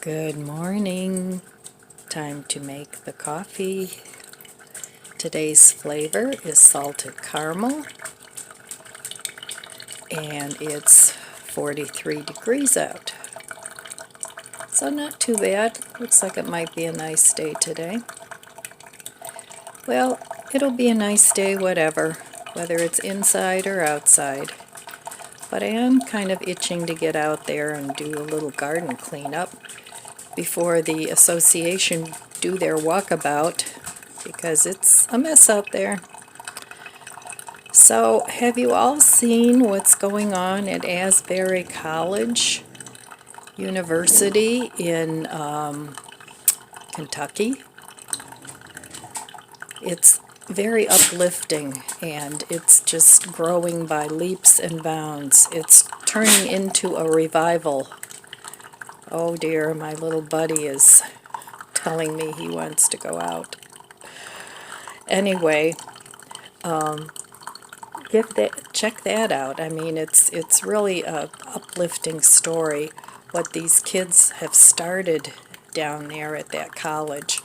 Good morning. Time to make the coffee. Today's flavor is salted caramel, and it's 43 degrees out. So not too bad. Looks like it might be a nice day today. Well, it'll be a nice day whatever, whether it's inside or outside. But I am kind of itching to get out there and do a little garden cleanup before the association do their walkabout, because it's a mess out there. So, have you all seen what's going on at Asbury College University in Kentucky? It's very uplifting, and it's just growing by leaps and bounds. It's turning into a revival. Oh dear, my little buddy is telling me he wants to go out. Anyway, check that out. I mean, it's really a uplifting story what these kids have started down there at that college.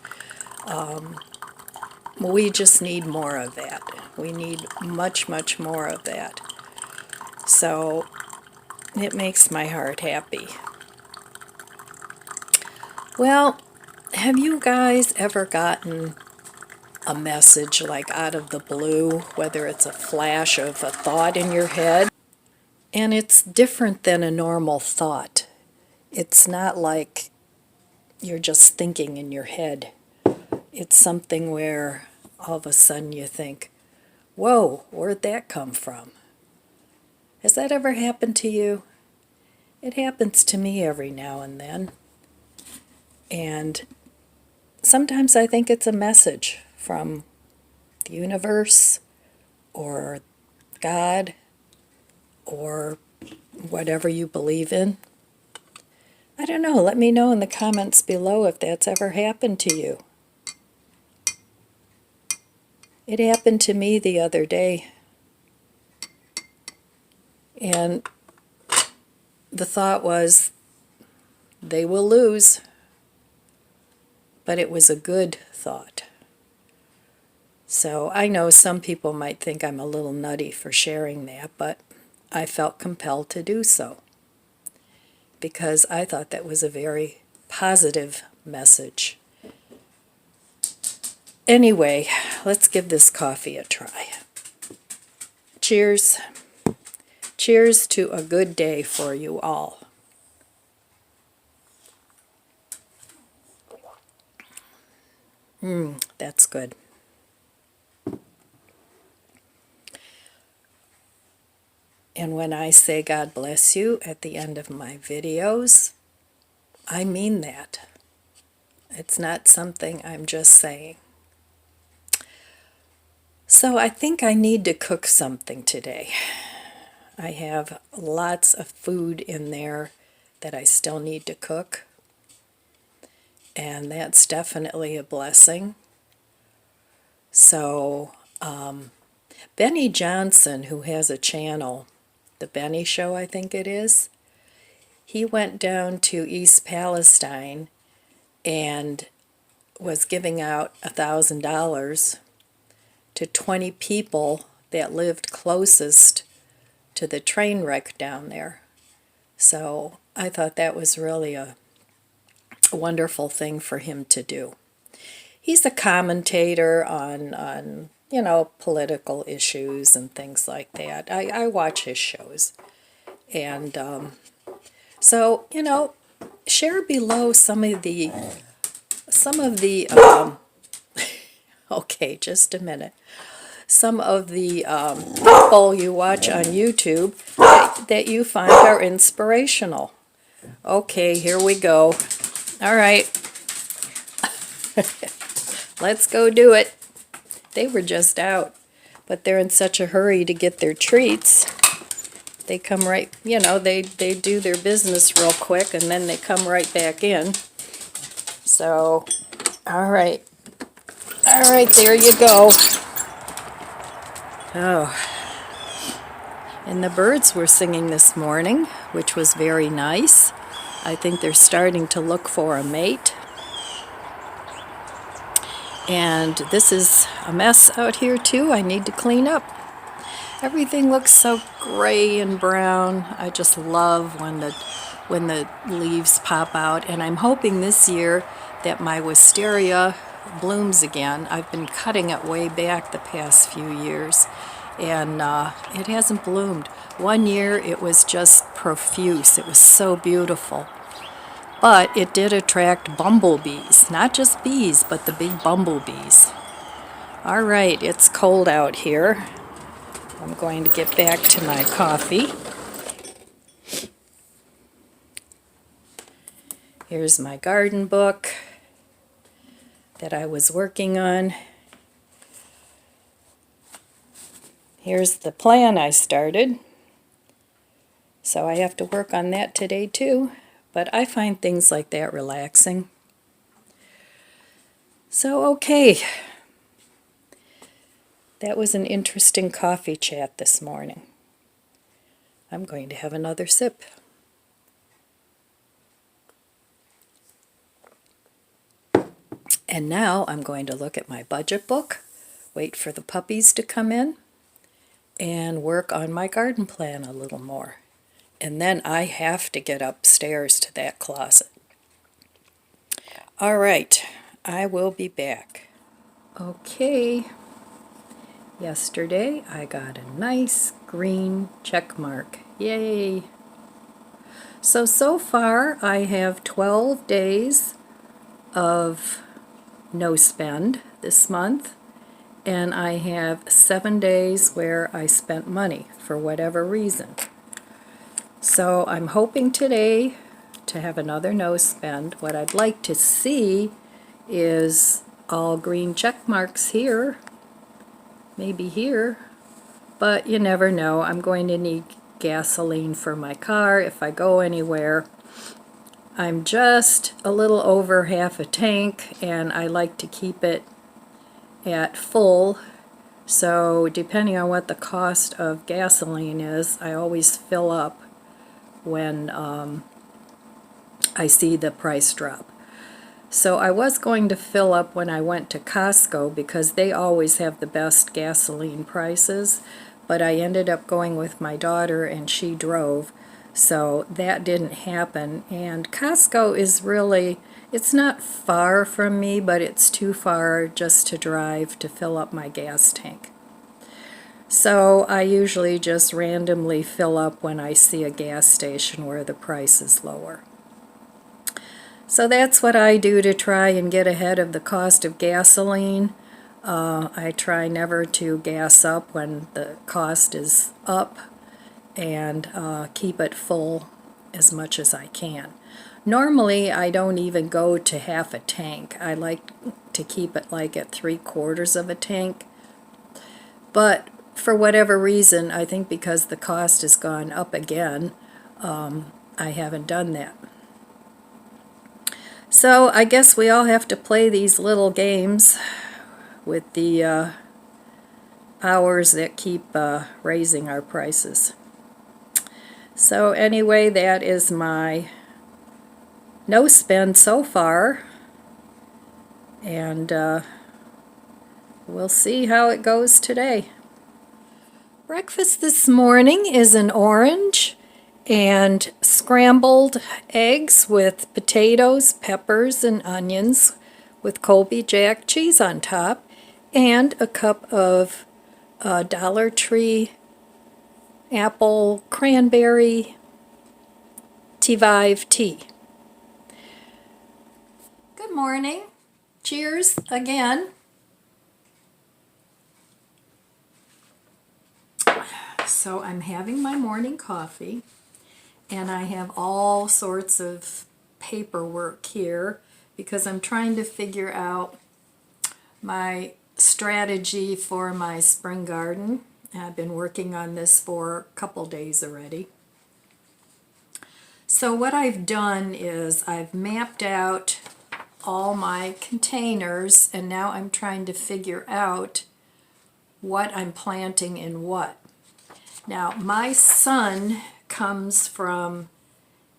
We just need more of that. We need much, much more of that. So it makes my heart happy. Well, have you guys ever gotten a message like out of the blue, whether it's a flash of a thought in your head? And it's different than a normal thought. It's not like you're just thinking in your head. It's something where all of a sudden you think, whoa, where'd that come from? Has that ever happened to you? It happens to me every now and then. And sometimes I think it's a message from the universe or God or whatever you believe in. I don't know. Let me know in the comments below if that's ever happened to you. It happened to me the other day. And the thought was, they will lose. But it was a good thought. So I know some people might think I'm a little nutty for sharing that, but I felt compelled to do so, because I thought that was a very positive message. Anyway, let's give this coffee a try. Cheers. Cheers to a good day for you all. That's good. And when I say God bless you at the end of my videos, I mean that. It's not something I'm just saying. So I think I need to cook something today. I have lots of food in there that I still need to cook, and that's definitely a blessing. So Benny Johnson, who has a channel, The Benny Show I think it is, he went down to East Palestine and was giving out $1,000 to 20 people that lived closest to the train wreck down there. So I thought that was really a wonderful thing for him to do. He's a commentator on political issues and things like that. I watch his shows. And so, share below some of the okay, just a minute. Some of the people you watch on YouTube that you find are inspirational. Okay, here we go. All right. Let's go do it. They were just out, but they're in such a hurry to get their treats. They come right, they do their business real quick, and then they come right back in. So, all right. All right, there you go. Oh. And the birds were singing this morning, which was very nice. I think they're starting to look for a mate. And this is a mess out here too. I need to clean up. Everything looks so gray and brown. I just love when the leaves pop out, and I'm hoping this year that my wisteria blooms again. I've been cutting it way back the past few years, and it hasn't bloomed. One year it was just profuse. It was so beautiful. But it did attract bumblebees, not just bees, but the big bumblebees. All right, it's cold out here. I'm going to get back to my coffee. Here's my garden book that I was working on. Here's the plan I started. So I have to work on that today too. But I find things like that relaxing. So, okay. That was an interesting coffee chat this morning. I'm going to have another sip. And now I'm going to look at my budget book, wait for the puppies to come in, and work on my garden plan a little more. And then I have to get upstairs to that closet. All right, I will be back. Okay. Yesterday I got a nice green check mark. Yay! So far I have 12 days of no spend this month, and I have 7 days where I spent money for whatever reason. So I'm hoping today to have another no spend. What I'd like to see is all green check marks here. Maybe here, but you never know. I'm going to need gasoline for my car if I go anywhere. I'm just a little over half a tank, and I like to keep it at full. So depending on what the cost of gasoline is, I always fill up when I see the price drop. So I was going to fill up when I went to Costco because they always have the best gasoline prices, but I ended up going with my daughter and she drove, so that didn't happen. And Costco is really, it's not far from me, but it's too far just to drive to fill up my gas tank. So I usually just randomly fill up when I see a gas station where the price is lower. So that's what I do to try and get ahead of the cost of gasoline. I try never to gas up when the cost is up, and keep it full as much as I can. Normally I don't even go to half a tank. I like to keep it like at 3/4 of a tank. But for whatever reason, I think because the cost has gone up again, I haven't done that. So I guess we all have to play these little games with the powers that keep raising our prices. So anyway, that is my no spend so far, and we'll see how it goes today. Breakfast this morning is an orange and scrambled eggs with potatoes, peppers, and onions with Colby Jack cheese on top, and a cup of Dollar Tree apple cranberry T-Vive tea. Good morning. Cheers again. So I'm having my morning coffee, and I have all sorts of paperwork here because I'm trying to figure out my strategy for my spring garden. I've been working on this for a couple days already. So what I've done is I've mapped out all my containers, and now I'm trying to figure out what I'm planting in what. Now, my son comes from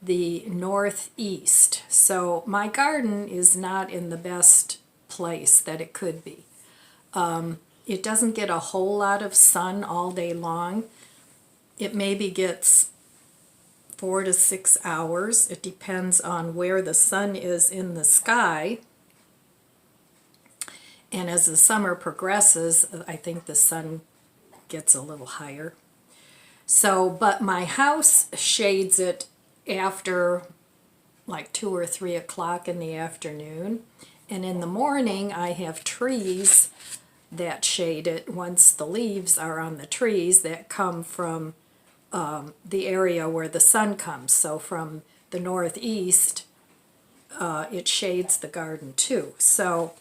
the northeast. So my garden is not in the best place that it could be. It doesn't get a whole lot of sun all day long. It maybe gets 4 to 6 hours. It depends on where the sun is in the sky. And as the summer progresses, I think the sun gets a little higher. So, but my house shades it after like 2 or 3 o'clock in the afternoon. And in the morning, I have trees that shade it once the leaves are on the trees that come from the area where the sun comes. So from the northeast, it shades the garden too. So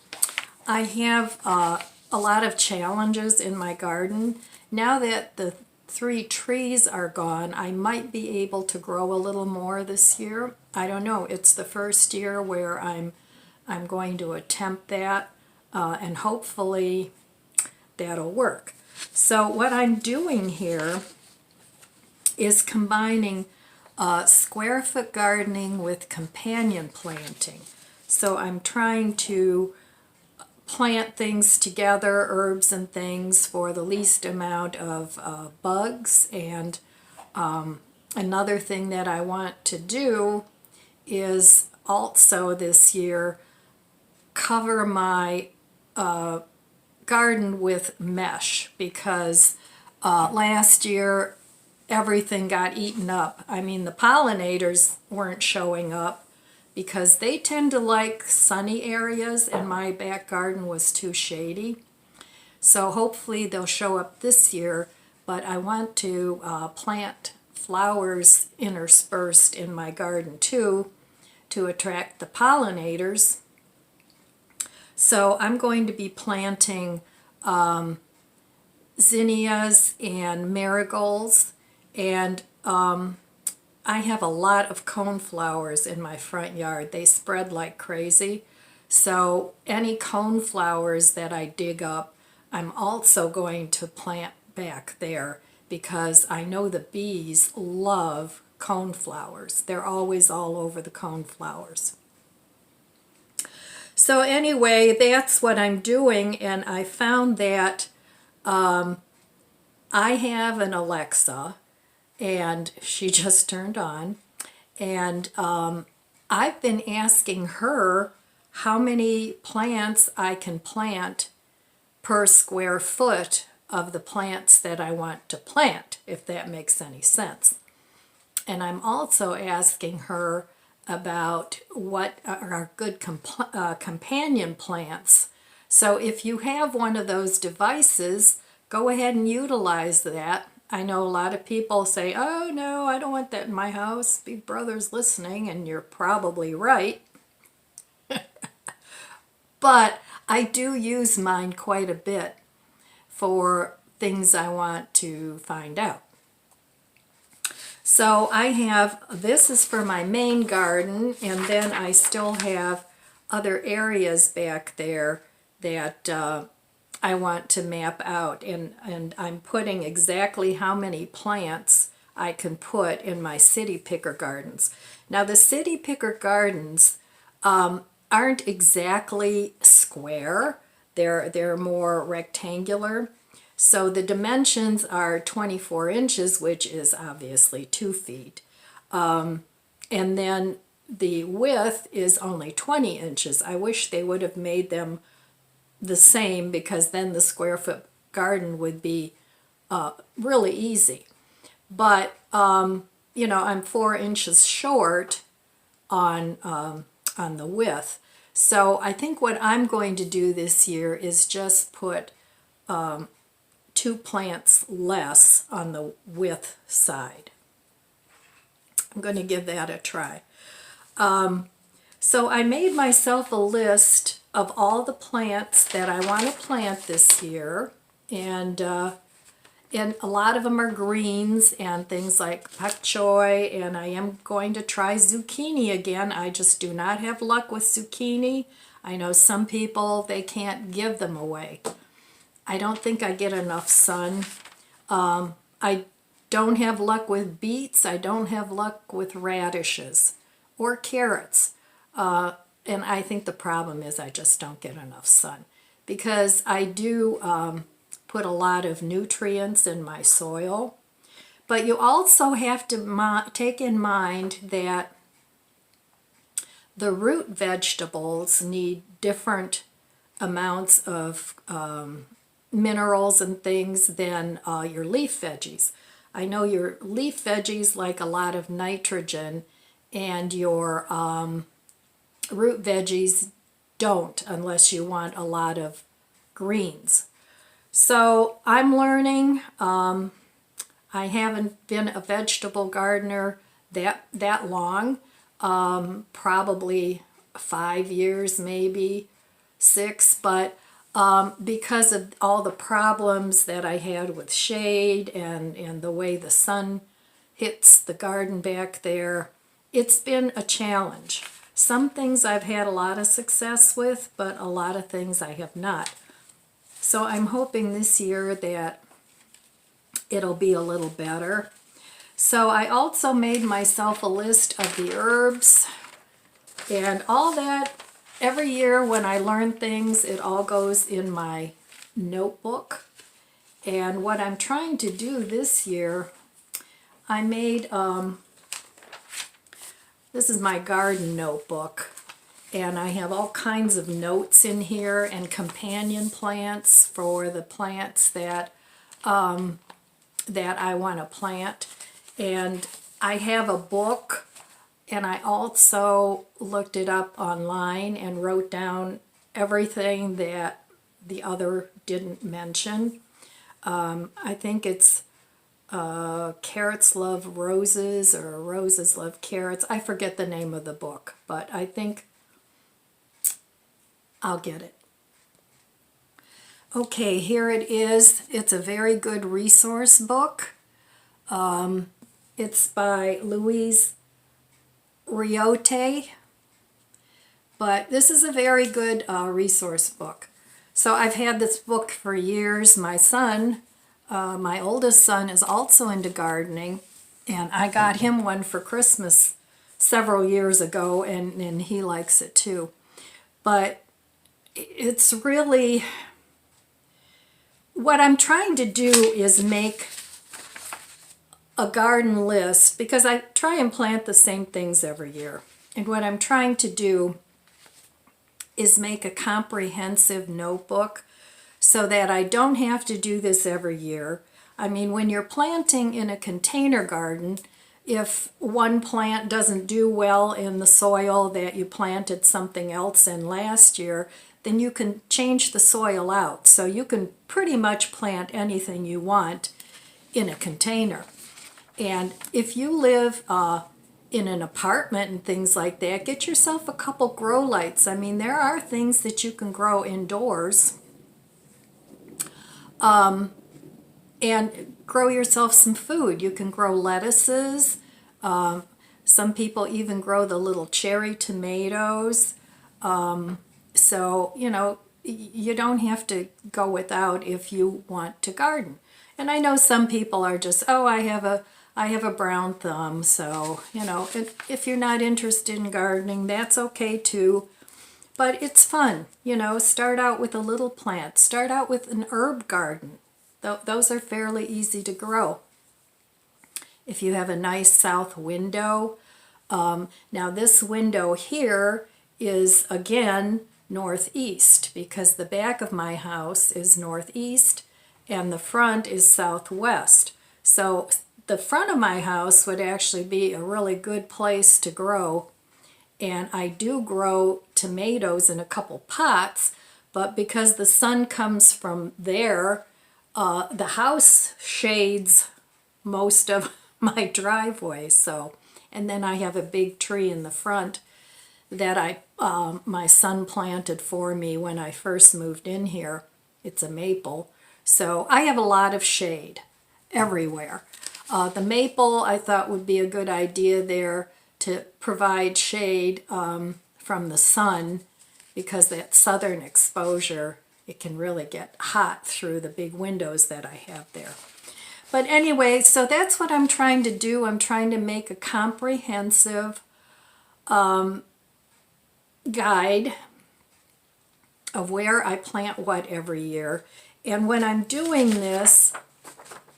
I have a lot of challenges in my garden. Now that the 3 trees are gone, I might be able to grow a little more this year. I don't know. It's the first year where I'm going to attempt that, and hopefully that'll work. So what I'm doing here is combining square foot gardening with companion planting. So I'm trying to plant things together, herbs and things, for the least amount of bugs. And another thing that I want to do is also this year cover my garden with mesh, because last year everything got eaten up. I mean, the pollinators weren't showing up because they tend to like sunny areas, and my back garden was too shady. So hopefully they'll show up this year, but I want to plant flowers interspersed in my garden too to attract the pollinators. So I'm going to be planting zinnias and marigolds, and I have a lot of coneflowers in my front yard. They spread like crazy. So any coneflowers that I dig up, I'm also going to plant back there, because I know the bees love coneflowers. They're always all over the coneflowers. So anyway, that's what I'm doing, and I found that I have an Alexa, and she just turned on, and I've been asking her how many plants I can plant per square foot of the plants that I want to plant, if that makes any sense. And I'm also asking her about what are good companion plants. So if you have one of those devices, go ahead and utilize that. I know a lot of people say, oh no, I don't want that in my house. Big Brother's listening, and you're probably right. But I do use mine quite a bit for things I want to find out. So I have, this is for my main garden, and then I still have other areas back there that I want to map out, and I'm putting exactly how many plants I can put in my city picker gardens. Now the city picker gardens aren't exactly square. They're more rectangular. So the dimensions are 24 inches, which is obviously 2 feet. And then the width is only 20 inches. I wish they would have made them the same, because then the square foot garden would be really easy. But, you know, I'm 4 inches short on the width. So I think what I'm going to do this year is just put 2 plants less on the width side. I'm going to give that a try. So I made myself a list of all the plants that I want to plant this year, and a lot of them are greens and things like pak choy, and I am going to try zucchini again. I just do not have luck with zucchini. I know some people, they can't give them away. I don't think I get enough sun. I don't have luck with beets. I don't have luck with radishes or carrots. And I think the problem is I just don't get enough sun, because I do put a lot of nutrients in my soil. But you also have to take in mind that the root vegetables need different amounts of minerals and things than your leaf veggies. I know your leaf veggies like a lot of nitrogen, and your root veggies don't, unless you want a lot of greens. So I'm learning. I haven't been a vegetable gardener that long, probably 5 years, maybe 6, but because of all the problems that I had with shade and the way the sun hits the garden back there, it's been a challenge. Some things I've had a lot of success with, but a lot of things I have not. So I'm hoping this year that it'll be a little better. So I also made myself a list of the herbs and all that. Every year when I learn things, it all goes in my notebook. And what I'm trying to do this year, I made, this is my garden notebook, and I have all kinds of notes in here and companion plants for the plants that I want to plant. And I have a book, and I also looked it up online and wrote down everything that the other didn't mention. I think it's Carrots Love Roses, or Roses Love Carrots. I forget the name of the book, but I think I'll get it. Okay, here it is. It's a very good resource book. It's by Louise Riote, but this is a very good resource book. So I've had this book for years. My son, my oldest son, is also into gardening, and I got him one for Christmas several years ago, and he likes it too. But it's really, what I'm trying to do is make a garden list, because I try and plant the same things every year. And what I'm trying to do is make a comprehensive notebook so that I don't have to do this every year. I mean, when you're planting in a container garden, if one plant doesn't do well in the soil that you planted something else in last year, then you can change the soil out. So you can pretty much plant anything you want in a container. And if you live in an apartment and things like that, get yourself a couple grow lights. I mean, there are things that you can grow indoors. And grow yourself some food. You can grow lettuces. Some people even grow the little cherry tomatoes. So, you know, you don't have to go without if you want to garden. And I know some people are just, oh, I have a brown thumb, so, you know, if you're not interested in gardening, that's okay too. But it's fun, you know, start out with a little plant. Start out with an herb garden. Those are fairly easy to grow. If you have a nice south window, now this window here is, again, northeast, because the back of my house is northeast and the front is southwest. So the front of my house would actually be a really good place to grow. And I do grow tomatoes in a couple pots, but because the sun comes from there, the house shades most of my driveway. So, and then I have a big tree in the front that my son planted for me when I first moved in here. It's a maple. So I have a lot of shade everywhere. The maple I thought would be a good idea there to provide shade from the sun, because that southern exposure, it can really get hot through the big windows that I have there. But anyway, so that's what I'm trying to do. I'm trying to make a comprehensive guide of where I plant what every year. And when I'm doing this,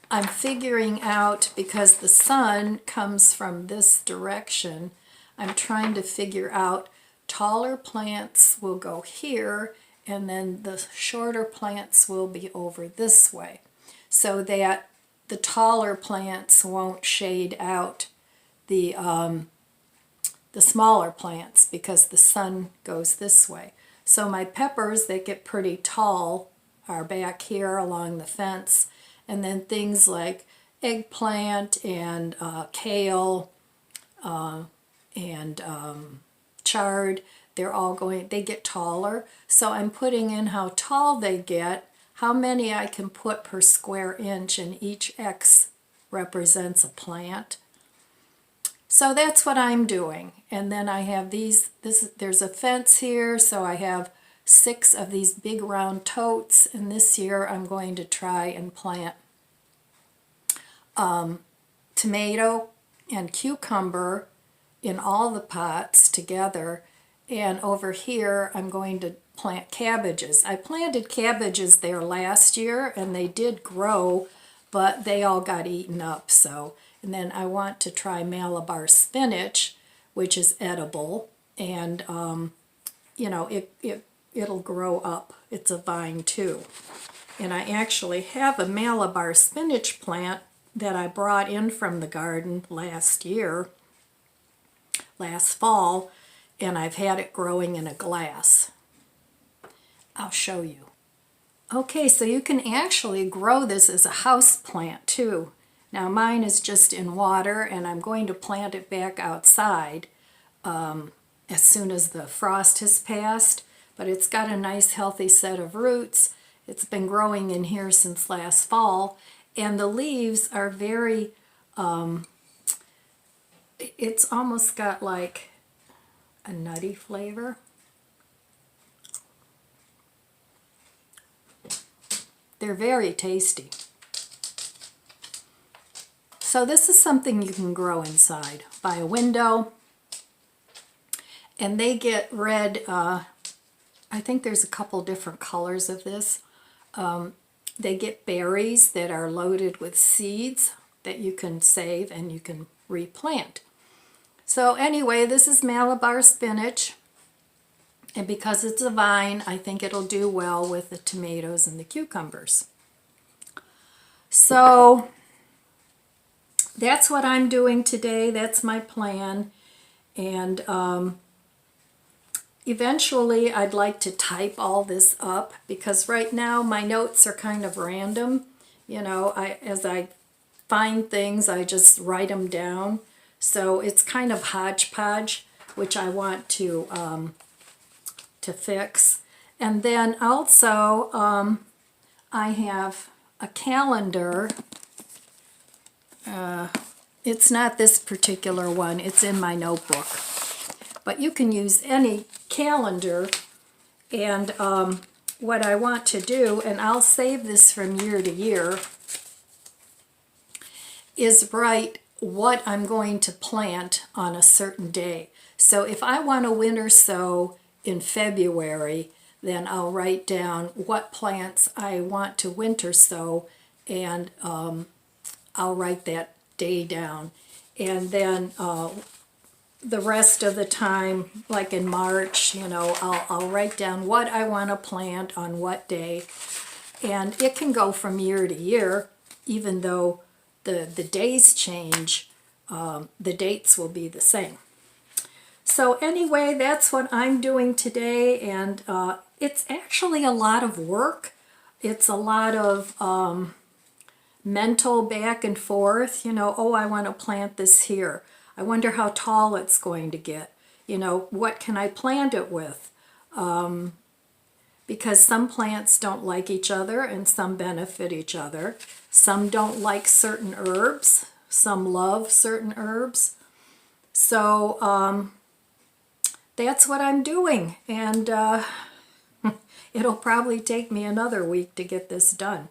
I'm figuring out, because the sun comes from this direction, I'm trying to figure out taller plants will go here, and then the shorter plants will be over this way, so that the taller plants won't shade out the smaller plants because the sun goes this way. So my peppers that get pretty tall are back here along the fence, and then things like eggplant and kale and chard, they get taller. So I'm putting in how tall they get, how many I can put per square inch, and each X represents a plant. So that's what I'm doing. And then I have there's a fence here, so I have 6 of these big round totes, and this year I'm going to try and plant tomato and cucumber in all the pots together, and over here I'm going to plant cabbages. I planted cabbages there last year and they did grow, but they all got eaten up. And then I want to try Malabar spinach, which is edible, and it'll grow up. It's a vine too. And I actually have a Malabar spinach plant that I brought in from the garden last fall, and I've had it growing in a glass. I'll show you. Okay, so you can actually grow this as a house plant too. Now mine is just in water, and I'm going to plant it back outside as soon as the frost has passed, but it's got a nice healthy set of roots. It's been growing in here since last fall, and the leaves are very, it's almost got like a nutty flavor. They're very tasty. So this is something you can grow inside by a window, and they get red, I think there's a couple different colors of this. They get berries that are loaded with seeds that you can save and you can replant. So anyway, this is Malabar spinach, and because it's a vine, I think it'll do well with the tomatoes and the cucumbers. So that's what I'm doing today. That's my plan. And eventually I'd like to type all this up, because right now my notes are kind of random. As I find things, I just write them down. So it's kind of hodgepodge, which I want to fix. And then also I have a calendar. It's not this particular one, it's in my notebook. But you can use any calendar, and what I want to do, and I'll save this from year to year, is write what I'm going to plant on a certain day. So if I want to winter sow in February, then I'll write down what plants I want to winter sow, and I'll write that day down. And then the rest of the time, like in March, I'll write down what I want to plant on what day. And it can go from year to year, even though the days change, the dates will be the same. So anyway, that's what I'm doing today, and it's actually a lot of work. It's a lot of mental back and forth, oh, I want to plant this here. I wonder how tall it's going to get. What can I plant it with? Because some plants don't like each other and some benefit each other. Some don't like certain herbs. Some love certain herbs. So that's what I'm doing. And it'll probably take me another week to get this done.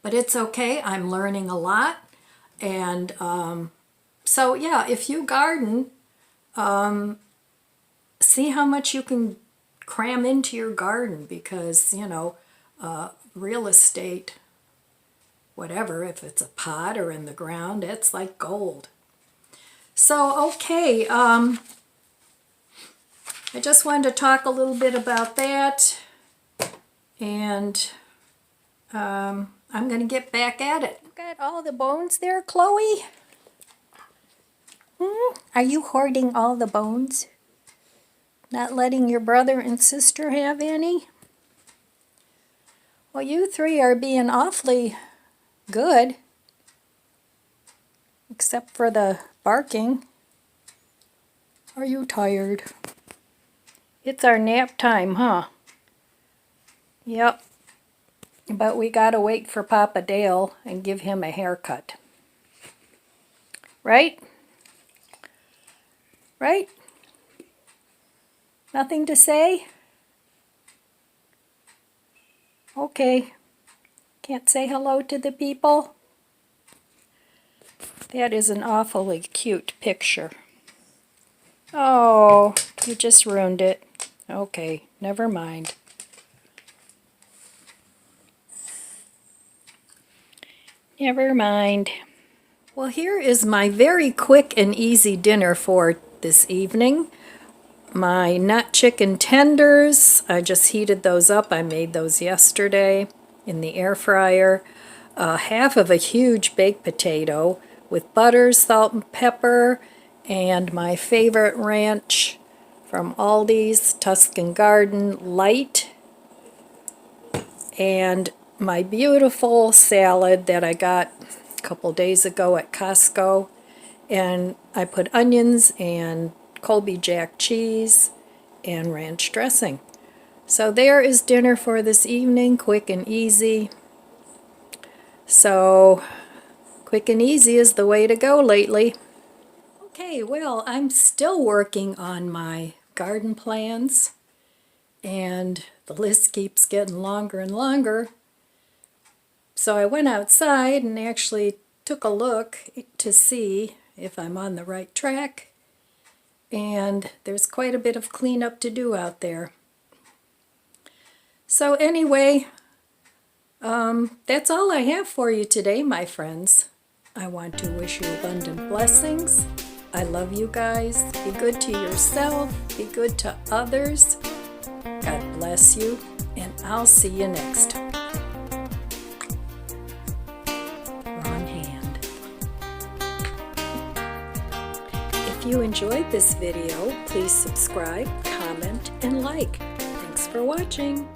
But it's okay, I'm learning a lot. And so yeah, if you garden, see how much you can cram into your garden, because, you know, real estate, whatever, if it's a pot or in the ground, it's like gold. So, okay, I just wanted to talk a little bit about that, and I'm going to get back at it. Got all the bones there, Chloe? Are you hoarding all the bones? Not letting your brother and sister have any? Well, you three are being awfully good, except for the barking. Are you tired? It's our nap time, huh? Yep. But we gotta wait for Papa Dale and give him a haircut. Right? Right? Nothing to say? Okay. Can't say hello to the people? That is an awfully cute picture. Oh, you just ruined it. Okay, never mind. Never mind. Well, here is my very quick and easy dinner for this evening. My nut chicken tenders, I just heated those up. I made those yesterday in the air fryer. Half of a huge baked potato with butter, salt, and pepper, and my favorite ranch from Aldi's, Tuscan Garden Light, and my beautiful salad that I got a couple days ago at Costco, and I put onions and Colby Jack cheese and ranch dressing. So there is dinner for this evening, quick and easy. So quick and easy is the way to go lately. Okay, well, I'm still working on my garden plans, and the list keeps getting longer and longer. So I went outside and actually took a look to see if I'm on the right track, and there's quite a bit of cleanup to do out there. So anyway, that's all I have for you today, my friends. I want to wish you abundant blessings. I love you guys. Be good to yourself. Be good to others. God bless you, and I'll see you next time. Wrong hand. If you enjoyed this video, please subscribe, comment, and like. Thanks for watching.